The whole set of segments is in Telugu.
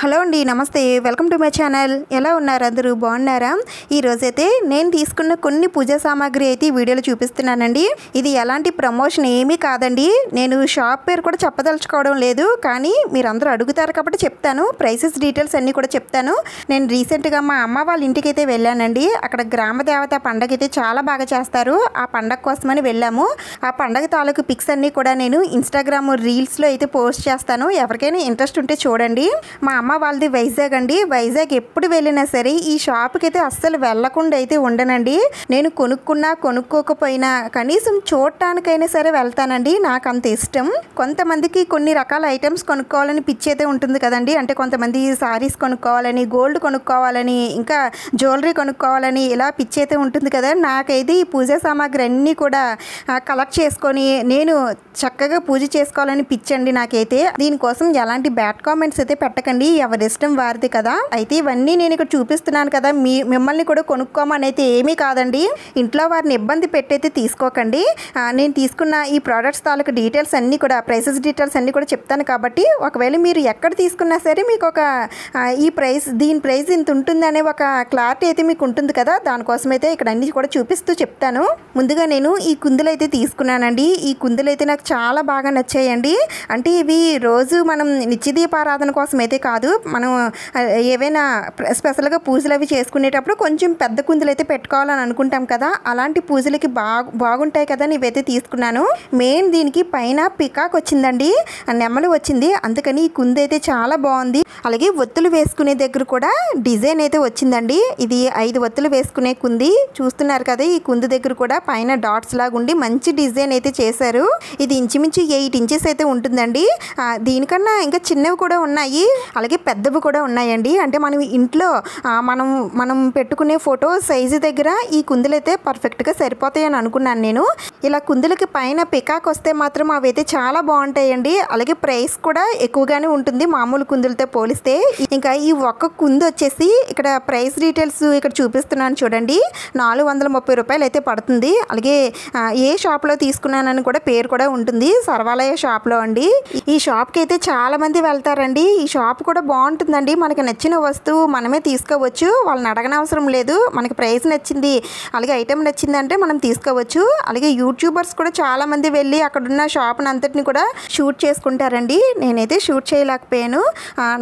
హలో అండి, నమస్తే. Welcome to my channel. ఎలా ఉన్నారు అందరూ? బాగున్నారా? ఈరోజైతే నేను తీసుకున్న కొన్ని పూజా సామాగ్రి అయితే ఈ వీడియోలో చూపిస్తున్నానండి. ఇది ఎలాంటి ప్రమోషన్ ఏమీ కాదండి. నేను షాప్ పేరు కూడా చెప్పదలుచుకోవడం లేదు, కానీ మీరందరూ అడుగుతారు కాబట్టి చెప్తాను. ప్రైసెస్ డీటెయిల్స్ అన్నీ కూడా చెప్తాను. నేను రీసెంట్గా మా అమ్మ వాళ్ళ ఇంటికి అయితే వెళ్ళానండి. అక్కడ గ్రామ దేవత పండగ అయితే చాలా బాగా చేస్తారు. ఆ పండగ కోసమని వెళ్ళాము. ఆ పండగ తాలూకు పిక్స్ అన్నీ కూడా నేను ఇన్స్టాగ్రామ్ రీల్స్లో అయితే పోస్ట్ చేస్తాను. ఎవరికైనా ఇంట్రెస్ట్ ఉంటే చూడండి. మా అమ్మ వాళ్ళది వైజాగ్ అండి. వైజాగ్ ఎప్పుడు వెళ్ళినా సరే ఈ షాప్కి అయితే అస్సలు వెళ్ళకుండా అయితే ఉండనండి. నేను కొనుక్కోకపోయినా కనీసం చూడటానికైనా సరే వెళ్తానండి. నాకు అంత ఇష్టం. కొంతమందికి కొన్ని రకాల ఐటమ్స్ కొనుక్కోవాలని పిచ్చి అయితే ఉంటుంది కదండి. అంటే కొంతమంది సారీస్ కొనుక్కోవాలని, గోల్డ్ కొనుక్కోవాలని, ఇంకా జ్యువెలరీ కొనుక్కోవాలని ఇలా పిచ్చి అయితే ఉంటుంది కదా. నాకైతే ఈ పూజా సామాగ్రి అన్నీ కూడా కలెక్ట్ చేసుకొని నేను చక్కగా పూజ చేసుకోవాలని పిచ్చండి నాకైతే. దీనికోసం ఎలాంటి బ్యాడ్ కామెంట్స్ అయితే పెట్టకండి, ఎవరి ఇష్టం వారిది కదా. అయితే ఇవన్నీ నేను ఇక్కడ చూపిస్తున్నాను కదా, మిమ్మల్ని కూడా కొనుక్కోమని అయితే ఏమీ కాదండి. ఇంట్లో వారిని ఇబ్బంది పెట్టయితే తీసుకోకండి. నేను తీసుకున్న ఈ ప్రోడక్ట్స్ తాలూకు డీటెయిల్స్ అన్నీ కూడా, ప్రైసెస్ డీటెయిల్స్ అన్నీ కూడా చెప్తాను కాబట్టి ఒకవేళ మీరు ఎక్కడ తీసుకున్నా సరే మీకు ఒక దీని ప్రైస్ ఇంత ఉంటుంది అనే ఒక క్లారిటీ అయితే మీకు ఉంటుంది కదా. దానికోసం అయితే ఇక్కడ అన్నీ కూడా చూపిస్తూ చెప్తాను. ముందుగా నేను ఈ కుందులు అయితే తీసుకున్నానండి. ఈ కుందులు అయితే నాకు చాలా బాగా నచ్చాయండి. అంటే ఇవి రోజు మనం నిత్య దీపారాధన కోసం అయితే కాదు, మనం ఏవైనా స్పెషల్గా పూజలు అవి చేసుకునేటప్పుడు కొంచెం పెద్ద కుందులు అయితే పెట్టుకోవాలని అనుకుంటాం కదా. అలాంటి పూజలకి బాగుంటాయి కదా. ఇవైతే తీసుకున్నాను. మెయిన్ దీనికి పైన పికాక్ వచ్చిందండి, నెమలు వచ్చింది. అందుకని ఈ కుందు అయితే చాలా బాగుంది. అలాగే ఒత్తులు వేసుకునే దగ్గర కూడా డిజైన్ అయితే వచ్చిందండి. ఇది 5 ఒత్తులు వేసుకునే కుంది చూస్తున్నారు కదా. ఈ కుందు దగ్గర కూడా పైన డాట్స్ లాగా ఉండి మంచి డిజైన్ అయితే చేశారు. ఇది ఇంచుమించు 8 ఇంచెస్ అయితే ఉంటుందండి. దీనికన్నా ఇంకా చిన్నవి కూడా ఉన్నాయి, అలాగే పెద్దవి కూడా ఉన్నాయండి. అంటే మనం ఇంట్లో మనం పెట్టుకునే ఫోటో సైజు దగ్గర ఈ కుందులు అయితే పర్ఫెక్ట్గా సరిపోతాయి అని అనుకున్నాను నేను. ఇలా కుందులకి పైన పికాక్ వస్తే మాత్రం అవి అయితే చాలా బాగుంటాయండి. అలాగే ప్రైస్ కూడా ఎక్కువగానే ఉంటుంది మామూలు కుందులతో పోలిస్తే. ఇంకా ఈ ఒక్క కుందు వచ్చేసి ఇక్కడ ప్రైస్ డీటెయిల్స్ ఇక్కడ చూపిస్తున్నాను చూడండి. 430 రూపాయలు అయితే పడుతుంది. అలాగే ఏ షాప్లో తీసుకున్నానని కూడా పేరు కూడా ఉంటుంది, సర్వాలయ షాప్లో అండి. ఈ షాప్కి అయితే చాలా మంది వెళ్తారండి. ఈ షాప్ కూడా బాగుంటుందండి. మనకి నచ్చిన వస్తువు మనమే తీసుకోవచ్చు, వాళ్ళని అడగనవసరం లేదు. మనకి ప్రైస్ నచ్చింది, అలాగే ఐటెం నచ్చింది అంటే మనం తీసుకోవచ్చు. అలాగే యూట్యూబర్స్ కూడా చాలా మంది వెళ్ళి అక్కడున్న షాప్ని అంతటిని కూడా షూట్ చేసుకుంటారండి. నేనైతే షూట్ చేయలేకపోయాను.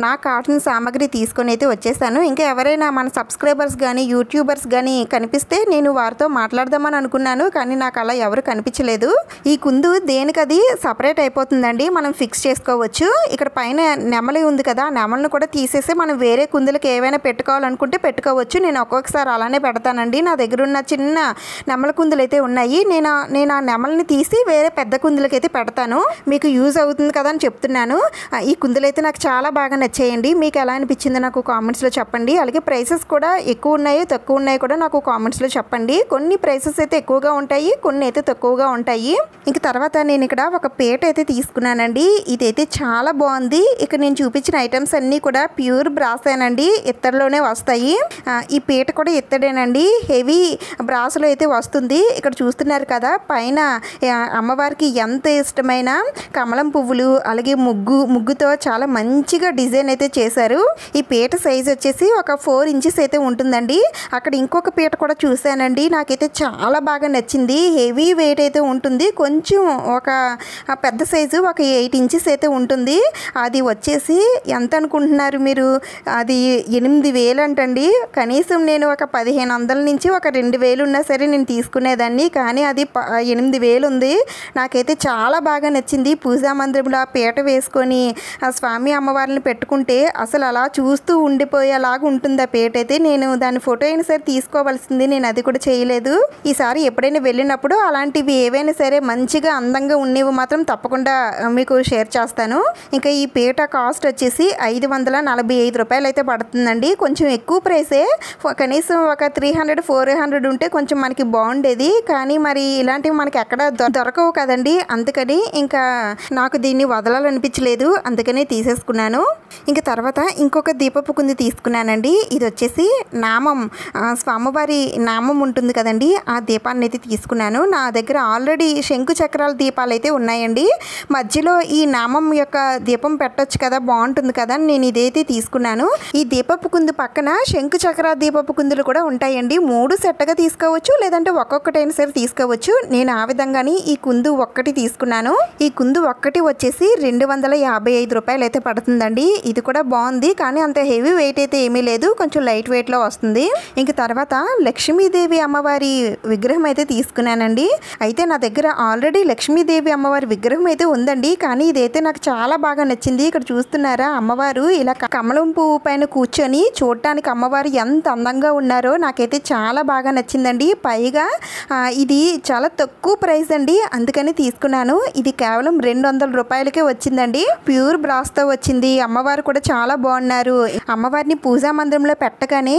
నాకు కావాల్సిన సామాగ్రి తీసుకొని అయితే వచ్చేసాను. ఇంకా ఎవరైనా మన సబ్స్క్రైబర్స్ కానీ యూట్యూబర్స్ కానీ కనిపిస్తే నేను వారితో మాట్లాడదామని అనుకున్నాను, కానీ నాకు అలా ఎవరు కనిపించలేదు. ఈ కుందు దేనికది సపరేట్ అయిపోతుందండి, మనం ఫిక్స్ చేసుకోవచ్చు. ఇక్కడ పైన నెమలి ఉంది కదా, నెమలను కూడా తీసేసి మనం వేరే కుందులకు ఏవైనా పెట్టుకోవాలనుకుంటే పెట్టుకోవచ్చు. నేను ఒక్కొక్కసారి అలానే పెడతానండి. నా దగ్గర ఉన్న చిన్న నెమల కుందులు అయితే ఉన్నాయి. నేను ఆ నెమలని తీసి వేరే పెద్ద కుందులకి అయితే పెడతాను. మీకు యూజ్ అవుతుంది కదా అని చెప్తున్నాను. ఈ కుందులు అయితే నాకు చాలా బాగా నచ్చాయండి. మీకు ఎలా అనిపించిందో నాకు కామెంట్స్లో చెప్పండి. అలాగే ప్రైసెస్ కూడా ఎక్కువ ఉన్నాయో తక్కువ ఉన్నాయో కూడా నాకు కామెంట్స్లో చెప్పండి. కొన్ని ప్రైసెస్ అయితే ఎక్కువగా ఉంటాయి, కొన్ని అయితే తక్కువగా ఉంటాయి. ఇంక తర్వాత నేను ఇక్కడ ఒక పేట అయితే తీసుకున్నానండి. ఇదైతే చాలా బాగుంది. ఇక్కడ నేను చూపించిన ఐటమ్స్ అన్నీ కూడా ప్యూర్ బ్రాసేనండి, ఇత్తడిలోనే వస్తాయి. ఈ పీట కూడా ఇత్తడేనండి, హెవీ బ్రాస్లో అయితే వస్తుంది. ఇక్కడ చూస్తున్నారు కదా, పైన అమ్మవారికి ఎంత ఇష్టమైన కమలం పువ్వులు, అలాగే ముగ్గుతో చాలా మంచిగా డిజైన్ అయితే చేశారు. ఈ పీట సైజ్ వచ్చేసి ఒక 4 ఇంచెస్ అయితే ఉంటుందండి. అక్కడ ఇంకొక పీట కూడా చూశానండి, నాకైతే చాలా బాగా నచ్చింది. హెవీ వెయిట్ అయితే ఉంటుంది. కొంచెం ఒక పెద్ద సైజు ఒక 8 ఇంచెస్ అయితే ఉంటుంది. అది వచ్చేసి ఎంత అనుకుంటున్నారు మీరు? అది 8,000 అంటండి. కనీసం నేను ఒక 1,500 నుంచి ఒక 2,000 ఉన్నా సరే నేను తీసుకునేదాన్ని, కానీ అది 8,000 ఉంది. నాకైతే చాలా బాగా నచ్చింది. పూజా మందిరంలో ఆ పీట వేసుకొని ఆ స్వామి అమ్మవారిని పెట్టుకుంటే అసలు అలా చూస్తూ ఉండిపోయేలాగా ఉంటుంది ఆ పీట అయితే. నేను దాని ఫోటో అయినా సరే తీసుకోవాల్సింది, నేను అది కూడా చేయలేదు. ఈసారి ఎప్పుడైనా వెళ్ళినప్పుడు అలాంటివి ఏవైనా సరే మంచిగా అందంగా ఉండేవి మాత్రం తప్పకుండా మీకు షేర్ చేస్తాను. ఇంకా ఈ పీట కాస్ట్ వచ్చేసి 545 రూపాయలు అయితే పడుతుందండి. కొంచెం ఎక్కువ ప్రైసే, కనీసం ఒక 300-400 ఉంటే కొంచెం మనకి బాగుండేది. కానీ మరి ఇలాంటివి మనకి ఎక్కడ దొరకవు కదండి. అందుకని ఇంకా నాకు దీన్ని వదలాలనిపించలేదు, అందుకనే తీసేసుకున్నాను. ఇంకా ఇంక తర్వాత ఇంకొక దీపపు కుంది తీసుకున్నానండి. ఇది వచ్చేసి నామం, స్వామివారి నామం ఉంటుంది కదండి, ఆ దీపాన్ని అయితే తీసుకున్నాను. నా దగ్గర ఆల్రెడీ శంకు చక్రాల దీపాలు అయితే ఉన్నాయండి. మధ్యలో ఈ నామం యొక్క దీపం పెట్టొచ్చు కదా, బాగుంటుంది కదా, నేను ఇదైతే తీసుకున్నాను. ఈ దీపపు కుంది పక్కన శంకు చక్ర దీపపు కుందులు కూడా ఉంటాయండి. 3 సెట్గా తీసుకోవచ్చు, లేదంటే ఒక్కొక్కటైనా సరే తీసుకోవచ్చు. నేను ఆ విధంగానే ఈ కుందు ఒక్కటి తీసుకున్నాను. ఈ కుందు ఒక్కటి వచ్చేసి 255 రూపాయలు అయితే పడుతుందండి. ఇది కూడా బాగుంది, కానీ అంత హెవీ వెయిట్ అయితే ఏమీ లేదు, కొంచెం లైట్ వెయిట్లో వస్తుంది. ఇంక తర్వాత లక్ష్మీదేవి అమ్మవారి విగ్రహం అయితే తీసుకున్నానండి. అయితే నా దగ్గర ఆల్రెడీ లక్ష్మీదేవి అమ్మవారి విగ్రహం అయితే ఉందండి, కానీ ఇదైతే నాకు చాలా బాగా నచ్చింది. ఇక్కడ చూస్తున్నారా, అమ్మవారు ఇలా కమలం పువ్వు పైన కూర్చొని చూడటానికి అమ్మవారు ఎంత అందంగా ఉన్నారో నాకైతే చాలా బాగా నచ్చిందండి. పైగా ఇది చాలా తక్కువ ప్రైస్ అండి, అందుకని తీసుకున్నాను. ఇది కేవలం 200 రూపాయలకే వచ్చిందండి. ప్యూర్ బ్రాస్తో వచ్చింది. అమ్మవారు కూడా చాలా బాగున్నారు. అమ్మవారిని పూజా మందిరంలో పెట్టగానే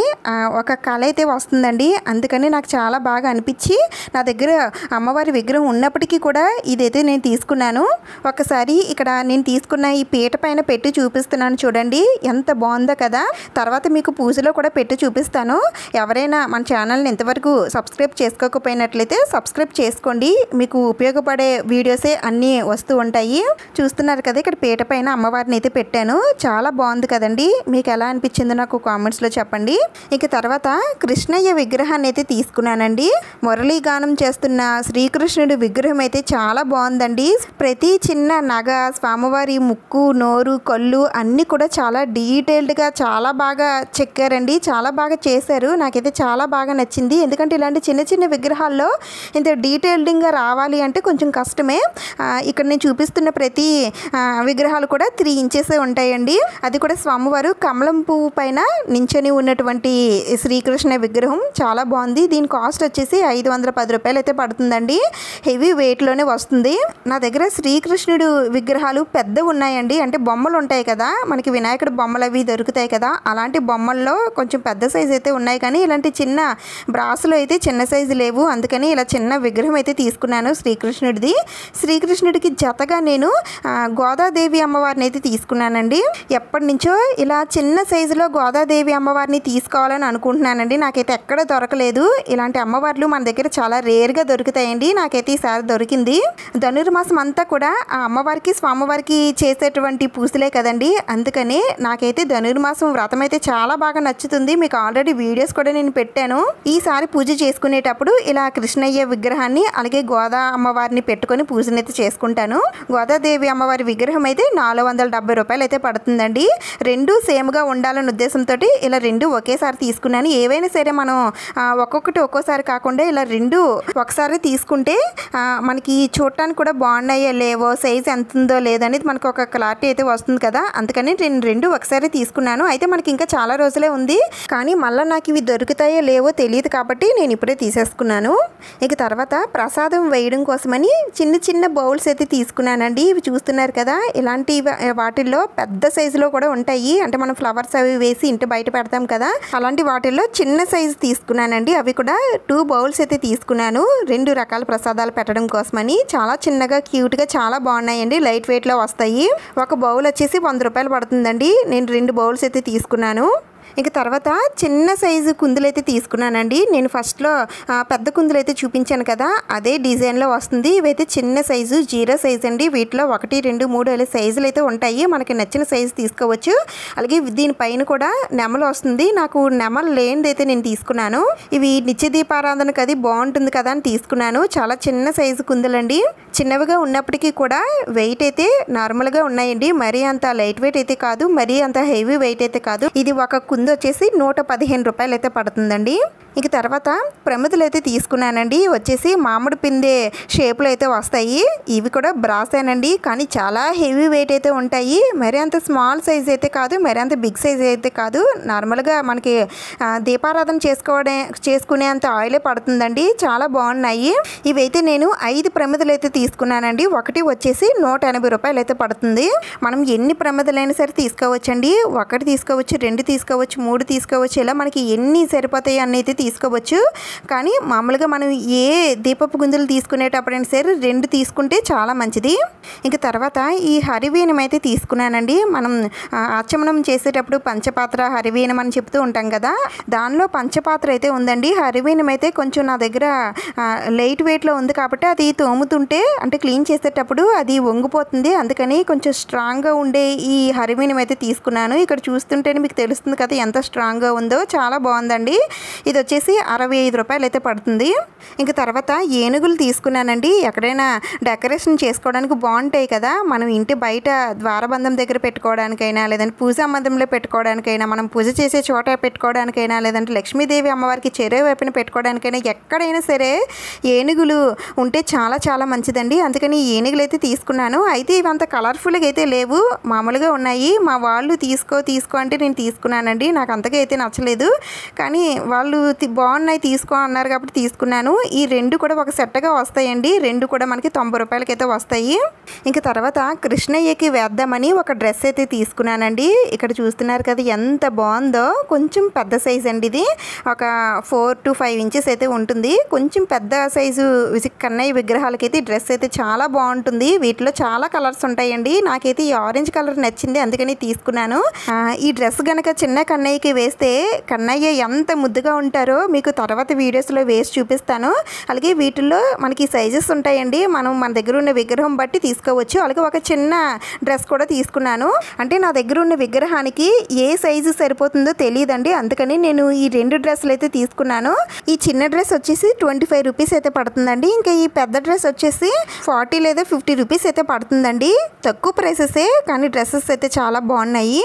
ఒక కళ అయితే వస్తుందండి, అందుకని నాకు చాలా బాగా అనిపించి నా దగ్గర అమ్మవారి విగ్రహం ఉన్నప్పటికీ కూడా ఇదైతే నేను తీసుకున్నాను. ఒకసారి ఇక్కడ నేను తీసుకున్న ఈ పీట పైన పెట్టి చూపిస్తున్నాను చూడండి, ఎంత బాగుందో కదా. తర్వాత మీకు పూజలో కూడా పెట్టి చూపిస్తాను. ఎవరైనా మన ఛానల్ని ఇంతవరకు సబ్స్క్రైబ్ చేసుకోకపోయినట్లయితే సబ్స్క్రైబ్ చేసుకోండి, మీకు ఉపయోగపడే వీడియోసే అన్నీ వస్తూ ఉంటాయి. చూస్తున్నారు కదా, ఇక్కడ పీట పైన అమ్మవారిని అయితే పెట్టాను. చాలా బాగుంది కదండి. మీకు ఎలా అనిపించిందో నాకు కామెంట్స్లో చెప్పండి. ఇక తర్వాత కృష్ణయ్య విగ్రహాన్ని అయితే తీసుకున్నానండి. మురళీ గానం చేస్తున్న శ్రీకృష్ణుడి విగ్రహం అయితే చాలా బాగుందండి. ప్రతి చిన్న నగ, స్వామివారి ముక్కు, నోరు, కళ్ళు అన్నీ కూడా చాలా డీటెయిల్డ్గా చాలా బాగా చెక్కారండి. చాలా బాగా చేశారు. నాకైతే చాలా బాగా నచ్చింది. ఎందుకంటే ఇలాంటి చిన్న చిన్న విగ్రహాల్లో ఇంత డీటెయిల్డ్గా రావాలి అంటే కొంచెం కష్టమే. ఇక్కడ నేను చూపిస్తున్న ప్రతి విగ్రహాలు కూడా 3 ఇంచెస్ ఉంటాయండి. అది కూడా స్వామివారు కమలం పువ్వు పైన నించొని ఉన్నటువంటి శ్రీకృష్ణ విగ్రహం చాలా బాగుంది. దీని కాస్ట్ వచ్చేసి 510 రూపాయలు అయితే పడుతుందండి. హెవీ వెయిట్లోనే వస్తుంది. నా దగ్గర శ్రీకృష్ణుడు విగ్రహాలు పెద్దవి ఉన్నాయండి, అంటే బొమ్మలు ఉంటాయి కదా, మనకి వినాయకుడు బొమ్మలు అవి దొరుకుతాయి కదా, అలాంటి బొమ్మల్లో కొంచెం పెద్ద సైజు అయితే ఉన్నాయి, కానీ ఇలాంటి చిన్న బ్రాసులు అయితే చిన్న సైజు లేవు. అందుకని ఇలా చిన్న విగ్రహం అయితే తీసుకున్నాను శ్రీకృష్ణుడిది. శ్రీకృష్ణుడికి జతగా నేను గోదాదేవి అమ్మవారిని అయితే తీసుకున్నానండి. ఎప్పటి నుంచో ఇలా చిన్న సైజులో గోదాదేవి అమ్మవారిని తీసుకోవాలని అనుకుంటున్నానండి. నాకైతే ఎక్కడ దొరకలేదు. ఇలాంటి అమ్మవార్లు మన దగ్గర చాలా రేర్గా దొరుకుతాయండి. నాకైతే ఈసారి దొరికింది. ధనుర్మాసం అంతా కూడా ఆ అమ్మవారికి స్వామివారికి చేసేటువంటి పూజలే కదండి, అందుకని నాకైతే ధనుర్మాసం వ్రతం అయితే చాలా బాగా నచ్చుతుంది. మీకు ఆల్రెడీ వీడియోస్ కూడా నేను పెట్టాను. ఈసారి పూజ చేసుకునేటప్పుడు ఇలా కృష్ణయ్య విగ్రహాన్ని అలాగే గోదా అమ్మవారిని పెట్టుకొని పూజనైతే చేసుకుంటాను. గోదాదేవి అమ్మవారి విగ్రహం అయితే 470 రూపాయలు అయితే పడుతుందండి. 2 సేమ్గా ఉండాలనే ఉద్దేశంతో ఇలా 2 ఒకేసారి తీసుకున్నాను. ఏవైనా సరే మనం ఒక్కొక్కటి ఒక్కోసారి కాకుండా ఇలా 2 ఒకసారి తీసుకుంటే మనకి చూడటానికి కూడా బాగున్నాయో లేవో, సైజ్ ఎంత ఉందో లేదనేది మనకు ఒక క్లారిటీ అయితే వస్తుంది కదా, అందుకని నేను 2 ఒకసారి తీసుకున్నాను. అయితే మనకి ఇంకా చాలా రోజులే ఉంది, కానీ మళ్ళీ నాకు ఇవి దొరుకుతాయో లేవో తెలియదు కాబట్టి నేను ఇప్పుడే తీసేసుకున్నాను. ఇక తర్వాత ప్రసాదం వేయడం కోసమని చిన్న చిన్న బౌల్స్ అయితే తీసుకున్నానండి. ఇవి చూస్తున్నారు కదా, ఇలాంటి వాటిల్లో పెద్ద సైజులో కూడా ఉంటాయి, అంటే మనం ఫ్లవర్స్ అవి వేసి ఇంటి బయట పెడతాం కదా, అలాంటి వాటిల్లో చిన్న సైజు తీసుకున్నానండి. అవి కూడా 2 బౌల్స్ అయితే తీసుకున్నాను 2 రకాల ప్రసాదాలు పెట్టడం కోసమని. చాలా చిన్నగా క్యూట్గా చాలా బాగున్నాయండి, లైట్ వెయిట్లో వస్తాయి. ఒక బౌల్ వచ్చేసి 100 రూపాయలు పడుతుందండి. నేను 2 బౌల్స్ అయితే తీసుకున్నాను. ఇక తర్వాత చిన్న సైజు కుందులు అయితే తీసుకున్నానండి. నేను ఫస్ట్లో పెద్ద కుందులు అయితే చూపించాను కదా, అదే డిజైన్లో వస్తుంది. ఇవైతే చిన్న సైజు 0 సైజ్ అండి. వీటిలో 1, 2, 3 అనే సైజులు అయితే ఉంటాయి. మనకి నచ్చిన సైజు తీసుకోవచ్చు. అలాగే దీనిపైన కూడా నెమలు వస్తుంది. నాకు నెమలు లేనిదైతే నేను తీసుకున్నాను. ఇవి నిత్య దీపారాధనకు అది బాగుంటుంది కదా అని తీసుకున్నాను. చాలా చిన్న సైజు కుందులండి. చిన్నవిగా ఉన్నప్పటికీ కూడా వెయిట్ అయితే నార్మల్గా ఉన్నాయండి. మరీ అంత లైట్ వెయిట్ అయితే కాదు, మరీ అంత హెవీ వెయిట్ అయితే కాదు. ఇది ఒక కుందు వచ్చేసి 115 రూపాయలు అయితే పడుతుందండి. ఇక తర్వాత ప్రమిదలు అయితే తీసుకున్నానండి. వచ్చేసి మామిడి పిందె షేప్లో అయితే వస్తాయి. ఇవి కూడా బ్రాసేనండి, కానీ చాలా హెవీ వెయిట్ అయితే ఉంటాయి. మరి అంత స్మాల్ సైజ్ అయితే కాదు, మరి అంత బిగ్ సైజ్ అయితే కాదు. నార్మల్గా మనకి దీపారాధన చేసుకునేంత ఆయిలే పడుతుందండి. చాలా బాగున్నాయి. ఇవైతే నేను 5 ప్రమిదలు అయితే తీసుకున్నానండి. ఒకటి వచ్చేసి 180 రూపాయలు అయితే పడుతుంది. మనం ఎన్ని ప్రమిదలైనా సరే తీసుకోవచ్చండి. 1 తీసుకోవచ్చు, 2 తీసుకోవచ్చు, 3 తీసుకోవచ్చు. ఇలా మనకి ఎన్ని సరిపోతాయి అని అయితే తీసుకోవచ్చు. కానీ మామూలుగా మనం ఏ దీపపు గుందులు తీసుకునేటప్పుడైనా సరే 2 తీసుకుంటే చాలా మంచిది. ఇంక తర్వాత ఈ హరివీణం అయితే తీసుకున్నానండి. మనం ఆచమనం చేసేటప్పుడు పంచపాత్ర హరివీణం అని చెప్తూ ఉంటాం కదా, దానిలో పంచపాత్ర అయితే ఉందండి. హరివీణం అయితే కొంచెం నా దగ్గర లైట్ వెయిట్లో ఉంది కాబట్టి అది తోముతుంటే అంటే క్లీన్ చేసేటప్పుడు అది వంగిపోతుంది. అందుకని కొంచెం స్ట్రాంగ్గా ఉండే ఈ హరివీణం అయితే తీసుకున్నాను. ఇక్కడ చూస్తుంటేనే మీకు తెలుస్తుంది కదా ఎంత స్ట్రాంగ్గా ఉందో, చాలా బాగుందండి. ఇది వచ్చేసి 65 రూపాయలు అయితే పడుతుంది. ఇంక తర్వాత ఏనుగులు తీసుకున్నానండి. ఎక్కడైనా డెకరేషన్ చేసుకోవడానికి బాగుంటాయి కదా, మనం ఇంటి బయట ద్వారబంధం దగ్గర పెట్టుకోవడానికైనా, లేదంటే పూజా మందిరంలో పెట్టుకోవడానికైనా, మనం పూజ చేసే చోట పెట్టుకోవడానికైనా, లేదంటే లక్ష్మీదేవి అమ్మవారికి చెరువు వైపున పెట్టుకోవడానికైనా ఎక్కడైనా సరే ఏనుగులు ఉంటే చాలా చాలా మంచిదండి. అందుకని ఏనుగులు అయితే తీసుకున్నాను. అయితే ఇవి అంత కలర్ఫుల్గా అయితే లేవు, మామూలుగా ఉన్నాయి. మా వాళ్ళు తీసుకో అంటే నేను తీసుకున్నానండి. నాకు అంతగా అయితే నచ్చలేదు, కానీ వాళ్ళు బాగున్నాయి తీసుకో అన్నారు కాబట్టి తీసుకున్నాను. ఈ 2 కూడా ఒక సెట్గా వస్తాయండి. 2 కూడా మనకి 90 రూపాయలకి అయితే వస్తాయి. ఇంకా తర్వాత కృష్ణయ్యకి వేద్దామని ఒక డ్రెస్ అయితే తీసుకున్నానండి. ఇక్కడ చూస్తున్నారు కదా ఎంత బాగుందో. కొంచెం పెద్ద సైజ్ అండి ఇది, ఒక 4 to 5 ఇంచెస్ అయితే ఉంటుంది. కొంచెం పెద్ద సైజు కన్నయ్య విగ్రహాలకైతే డ్రెస్ అయితే చాలా బాగుంటుంది. వీటిలో చాలా కలర్స్ ఉంటాయండి. నాకైతే ఈ ఆరెంజ్ కలర్ నచ్చింది, అందుకని తీసుకున్నాను. ఈ డ్రెస్ కనుక చిన్న కన్నయ్యకి వేస్తే కన్నయ్య ఎంత ముద్దుగా ఉంటారో మీకు తర్వాత వీడియోస్లో వేసి చూపిస్తాను. అలాగే వీటిల్లో మనకి సైజెస్ ఉంటాయండి, మనం మన దగ్గర ఉన్న విగ్రహం బట్టి తీసుకోవచ్చు. అలాగే ఒక చిన్న డ్రెస్ కూడా తీసుకున్నాను. అంటే నా దగ్గర ఉన్న విగ్రహానికి ఏ సైజు సరిపోతుందో తెలియదండి, అందుకని నేను ఈ 2 డ్రెస్సులు అయితే తీసుకున్నాను. ఈ చిన్న డ్రెస్ వచ్చేసి 25 రూపీస్ అయితే పడుతుందండి. ఇంకా ఈ పెద్ద డ్రెస్ వచ్చేసి 40 లేదా 50 రూపీస్ అయితే పడుతుందండి. తక్కువ ప్రైసెసే, కానీ డ్రెస్సెస్ అయితే చాలా బాగున్నాయి.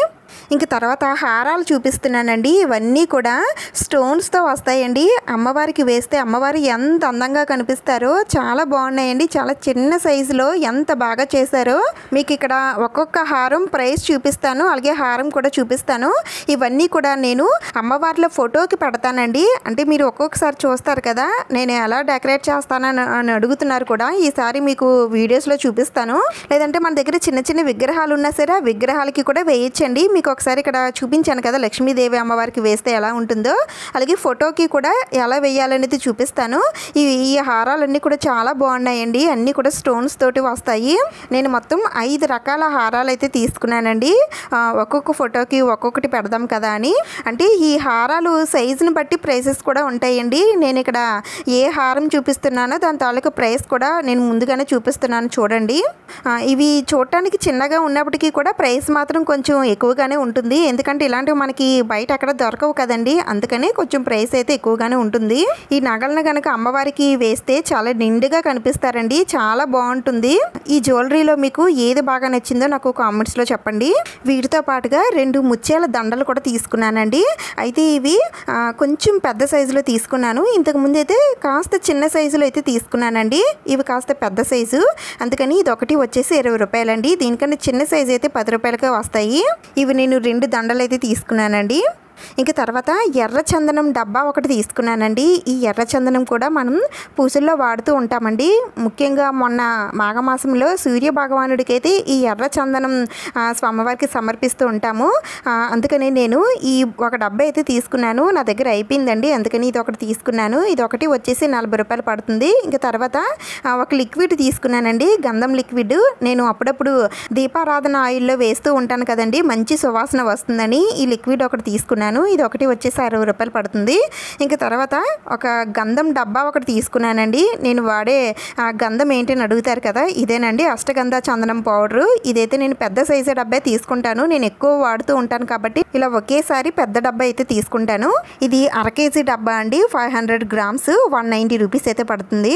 ఇంక తర్వాత హారాలు చూపిస్తున్నానండి. ఇవన్నీ కూడా స్టోన్స్తో వస్తాయండి. అమ్మవారికి వేస్తే అమ్మవారు ఎంత అందంగా కనిపిస్తారో, చాలా బాగున్నాయండి. చాలా చిన్న సైజులో ఎంత బాగా చేశారో. మీకు ఇక్కడ ఒక్కొక్క హారం ప్రైస్ చూపిస్తాను, అలాగే హారం కూడా చూపిస్తాను. ఇవన్నీ కూడా నేను అమ్మవార్ల ఫోటోకి పెడతానండి. అంటే మీరు ఒక్కొక్కసారి చూస్తారు కదా నేను ఎలా డెకరేట్ చేస్తానని అడుగుతున్నారు కూడా, ఈసారి మీకు వీడియోస్లో చూపిస్తాను. లేదంటే మన దగ్గర చిన్న చిన్న విగ్రహాలు ఉన్నా సరే ఆ విగ్రహాలకి కూడా వేయచ్చండి. మీకు ఒకసారి ఇక్కడ చూపించాను కదా లక్ష్మీదేవి అమ్మవారికి వేస్తే ఎలా ఉంటుందో, అలాగే ఫోటోకి కూడా ఎలా వేయాలనేది చూపిస్తాను. ఈ హారాలన్నీ కూడా చాలా బాగున్నాయండి. అన్నీ కూడా స్టోన్స్ తోటి వస్తాయి. నేను మొత్తం 5 రకాల హారాలు అయితే తీసుకున్నానండి. ఒక్కొక్క ఫోటోకి ఒక్కొక్కటి పెడదాం కదా అని. అంటే ఈ హారాలు సైజుని బట్టి ప్రైసెస్ కూడా ఉంటాయండి. నేను ఇక్కడ ఏ హారం చూపిస్తున్నానో దాని తాలూకు ప్రైస్ కూడా నేను ముందుగానే చూపిస్తున్నాను చూడండి. ఇవి చూడటానికి చిన్నగా ఉన్నప్పటికీ కూడా ప్రైస్ మాత్రం కొంచెం ఎక్కువగానే ఉంటుంది. ఎందుకంటే ఇలాంటివి మనకి బయట అక్కడ దొరకవు కదండి, అందుకని కొంచెం ప్రైస్ అయితే ఎక్కువగానే ఉంటుంది. ఈ నగలను కనుక అమ్మవారికి వేస్తే చాలా నిండుగా కనిపిస్తారండి, చాలా బాగుంటుంది. ఈ జ్యువెలరీలో మీకు ఏది బాగా నచ్చిందో నాకు కామెంట్స్లో చెప్పండి. వీటితో పాటుగా 2 ముత్యాల దండలు కూడా తీసుకున్నానండి. అయితే ఇవి కొంచెం పెద్ద సైజులో తీసుకున్నాను. ఇంతకుముందు అయితే కాస్త చిన్న సైజులో అయితే తీసుకున్నానండి. ఇవి కాస్త పెద్ద సైజు, అందుకని ఇది ఒకటి వచ్చేసి 20 రూపాయలండి. దీనికన్నా చిన్న సైజు అయితే 10 రూపాయలకే వస్తాయి. ఇవి నేను 2 దండలు అయితే తీసుకున్నానండి. ఇంక తర్వాత ఎర్ర చందనం డబ్బా ఒకటి తీసుకున్నానండి. ఈ ఎర్ర చందనం కూడా మనం పూజల్లో వాడుతూ ఉంటామండి. ముఖ్యంగా మొన్న మాఘమాసంలో సూర్య భగవానుడికి అయితే ఈ ఎర్ర చందనం స్వామివారికి సమర్పిస్తూ ఉంటాము. అందుకని నేను ఈ ఒక డబ్బా అయితే తీసుకున్నాను. నా దగ్గర అయిపోయిందండి, అందుకని ఇది ఒకటి తీసుకున్నాను. ఇది ఒకటి వచ్చేసి 40 రూపాయలు పడుతుంది. ఇంకా తర్వాత ఒక లిక్విడ్ తీసుకున్నానండి, గంధం లిక్విడ్. నేను అప్పుడప్పుడు దీపారాధన ఆయిల్లో వేస్తూ ఉంటాను కదండి, మంచి సువాసన వస్తుందని ఈ లిక్విడ్ ఒకటి తీసుకున్నాను. ఇది ఒకటి వచ్చేసి 60 రూపాయలు పడుతుంది. ఇంకా తర్వాత ఒక గంధం డబ్బా ఒకటి తీసుకున్నానండి. నేను వాడే గంధం ఏంటని అడుగుతారు కదా, ఇదేనండి అష్టగంధ చందనం పౌడరు. ఇదైతే నేను పెద్ద సైజు డబ్బా తీసుకుంటాను, నేను ఎక్కువ వాడుతూ ఉంటాను కాబట్టి ఇలా ఒకేసారి పెద్ద డబ్బా అయితే తీసుకుంటాను. ఇది 1/2 kg డబ్బా అండి, 500 grams 190 రూపీస్ అయితే పడుతుంది.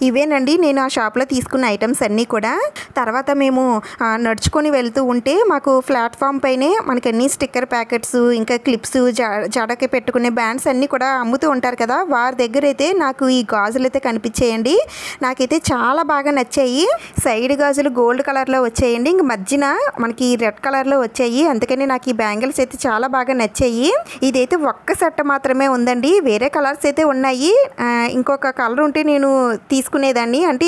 ఇవేనండి నేను ఆ షాప్లో తీసుకున్న ఐటమ్స్ అన్నీ కూడా. తర్వాత మేము నడుచుకొని వెళ్తూ ఉంటే మాకు ప్లాట్ఫామ్ పైనే మనకి అన్ని స్టిక్కర్ ప్యాకెట్స్, ఇంకా క్లిప్స్, జడకి పెట్టుకునే బ్యాండ్స్ అన్నీ కూడా అమ్ముతూ ఉంటారు కదా, వారి దగ్గర అయితే నాకు ఈ గాజులు అయితే కనిపించాయండి. నాకైతే చాలా బాగా నచ్చాయి. సైడ్ గాజులు గోల్డ్ కలర్లో వచ్చాయండి, ఇంక మధ్యన మనకి రెడ్ కలర్లో వచ్చాయి. అందుకని నాకు ఈ బ్యాంగిల్స్ అయితే చాలా బాగా నచ్చాయి. ఇదైతే ఒక్క సెట్ మాత్రమే ఉందండి, వేరే కలర్స్ అయితే ఉన్నాయి. ఇంకొక కలర్ ఉంటే నేను తీసుకునేదాన్ని. అంటే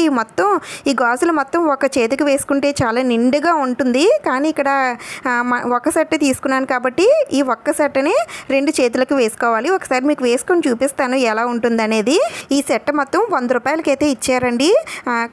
ఈ గాజులు మొత్తం ఒక చేతికి వేసుకుంటే చాలా నిండుగా ఉంటుంది, కానీ ఇక్కడ ఒక సెట్ తీసుకున్నాను కాబట్టి ఈ ఒక్క సెట్ని ఇలానే 2 చేతులకు వేసుకోవాలి. ఒకసారి మీకు వేసుకొని చూపిస్తాను ఎలా ఉంటుందనేది. ఈ సెట్ మొత్తం 100 రూపాయలకైతే ఇచ్చారండి.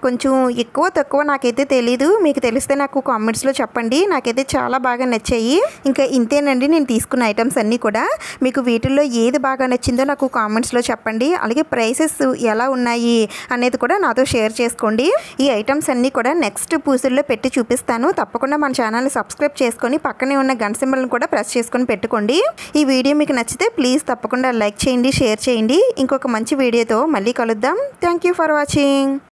కొంచెం ఎక్కువ తక్కువ నాకైతే తెలీదు. మీకు తెలిస్తే నాకు కామెంట్స్లో చెప్పండి. నాకైతే చాలా బాగా నచ్చాయి. ఇంకా ఇంతేనండి నేను తీసుకున్న ఐటమ్స్ అన్నీ కూడా. మీకు వీటిల్లో ఏది బాగా నచ్చిందో నాకు కామెంట్స్లో చెప్పండి. అలాగే ప్రైసెస్ ఎలా ఉన్నాయి అనేది కూడా నాతో షేర్ చేసుకోండి. ఈ ఐటమ్స్ అన్నీ కూడా నెక్స్ట్ పూజల్లో పెట్టి చూపిస్తాను. తప్పకుండా మన ఛానల్ని సబ్స్క్రైబ్ చేసుకొని పక్కనే ఉన్న గంట సింబల్ని కూడా ప్రెస్ చేసుకొని పెట్టుకోండి. ఈ వీడియో మీకు నచ్చితే ప్లీజ్ తప్పకుండా లైక్ చేయండి, షేర్ చేయండి. ఇంకొక మంచి వీడియోతో మళ్ళీ కలుద్దాం. Thank you for watching.